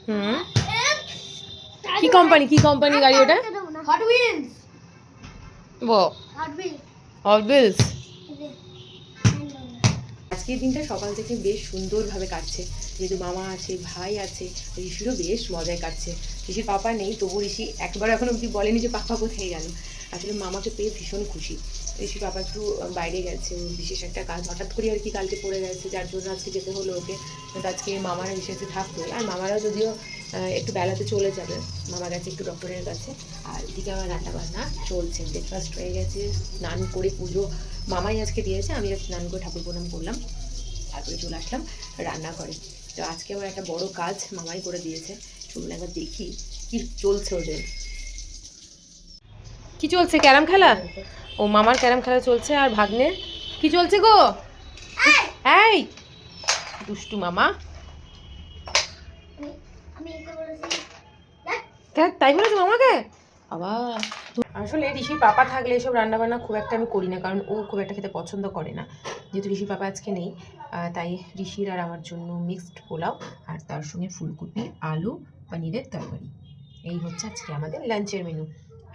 হুম, কি কোম্পানি গাড়ি ওটা? Hot Wheels. Hot Wheels. আজকের দিনটা সকাল থেকে বেশ সুন্দরভাবে কাটছে, যেহেতু মামা আছে, ভাই আছে, ঋষিরও বেশ মজায় কাটছে। ঋষির পাপা নেই, তবু ঋষি একবার এখন অবধি বলেনি যে পাপা কোথায় গেল। আসলে মামাকে পেয়ে ভীষণ খুশি। ঋষির পাপা একটু বাইরে গেছে, ওর বিশেষ একটা কাজ হঠাৎ করে আর কি কালকে পড়ে গেছে, যার জন্য আজকে যেতে হলো ওকে। তো আজকে মামারা বিশেষে থাকতো, আর মামারাও যদিও একটু বেলাতে চলে যাবে, মামা গেছে একটু ডক্টরের কাছে। আর এদিকে আমার রান্না বান্না চলছে, ব্রেকফাস্ট হয়ে গেছে, স্নান করে পুজো মামাই আজকে দিয়েছে, আমি স্নান করে ঠাকুর প্রণাম করলাম, তারপরে চলে আসলাম রান্নাঘরে। তো আজকে আমার একটা বড় কাজ মামাই করে দিয়েছে, চলুন একবার দেখি কি চলছে ওদের। কি চলছে? ক্যারাম খেলা? ও মামার ক্যারাম খেলা চলছে। আর ভাগ্নের কি চলছে গো? এই দুষ্টু মামা, তাই বলেছো মামাকে? বাবা, আসলে ঋষির পাপা থাকলে এসব রান্নাবান্না খুব একটা আমি করি না, কারণ ও খুব একটা খেতে পছন্দ করে না। যেহেতু ঋষির পাপা আজকে নেই, তাই ঋষির আর আমার জন্য মিক্সড পোলাও, আর তার সঙ্গে ফুলকপি, আলু, পনিরের তরকারি। এই হচ্ছে আজকে আমাদের লাঞ্চের মেনু।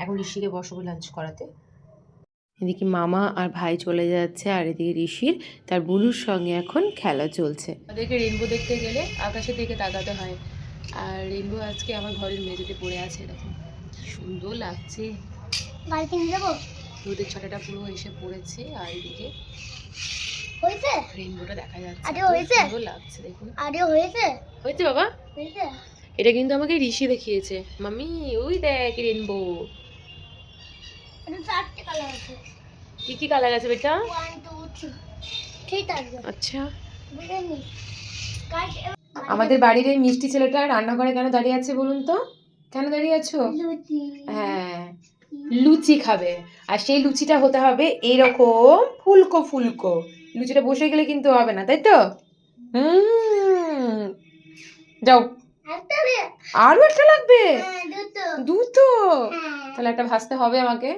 এখন ঋষিকে বসবো লাঞ্চ করাতে। এদিকে মামা আর ভাই চলে যাচ্ছে, আর এদিকে ঋষির তার বুলুর সঙ্গে এখন খেলা চলছে। ওদেরকে রেনবো দেখতে গেলে আকাশের দিকে তাকাতে হয়, আর রেনবো আজকে আমার ঘরের মেঝেতে পড়ে আছে, এরকম সুন্দর লাগছে। গাড়িতে নিয়ে যাবো। রোদের ছটাটা পুরো এসে পড়েছে, আর এদিকে হয়েছে, রেনবোটা দেখা যাচ্ছে, আরে হয়েছে, সুন্দর লাগছে দেখুন। আরে হয়েছে, হয়েছে বাবা, হয়েছে। এটা কিন্তু আমাকে ঋষি দেখিয়েছে, মাম্মি ওই দেখ রেনবো। এটা চারটে কালার আছে। কি কি কালার আছে বেটা? 1 2 3 ঠিক আছে। আচ্ছা, বুঝেনি আমাদের বাড়ির এই মিষ্টি ছেলেটা রান্নাঘরে কেন দাঁড়িয়ে আছে বলুন তো? কেন দাঁড়িয়ে আছো? লুচি। হ্যাঁ, লুচি খাবে, আর সেই লুচিটা হতে হবে এইরকম ফুলকো ফুলকো। লুচিটা বসে গেলে কিন্তু হবে না, তাই তো? যাও, আরো একটা লাগবে? দুটো? তাহলে একটা ভাজতে হবে আমাকে।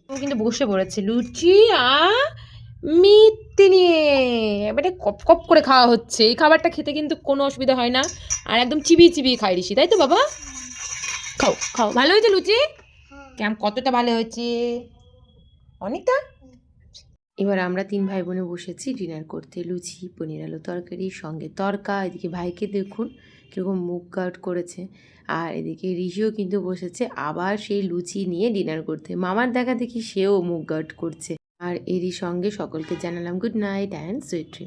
ও কিন্তু বসে পড়েছে লুচি আর মিষ্টি নিয়ে, এবারে কপ কপ করে খাওয়া হচ্ছে। এই খাবারটা খেতে কিন্তু কোনো অসুবিধা হয় না, আর একদম চিবিয়ে চিবিয়ে খাই ঋষি, তাই তো বাবা? খাও খাও, ভালো হয়েছে লুচি? কেমন, কতটা ভালো হয়েছে? অনেকটা। এবার আমরা 3 ভাই বোনে বসেছি ডিনার করতে। লুচি, পনির আলু তরকারি, সঙ্গে তরকা। এদিকে ভাইকে দেখুন কীরকম মুখ গার্ড করেছে, আর এদিকে ঋষিও কিন্তু বসেছে আবার সেই লুচি নিয়ে ডিনার করতে। মামার দেখা দেখি সেও মুখ গার্ড করছে। আর এরই সঙ্গে সকলকে জানালাম good night and sweet dream.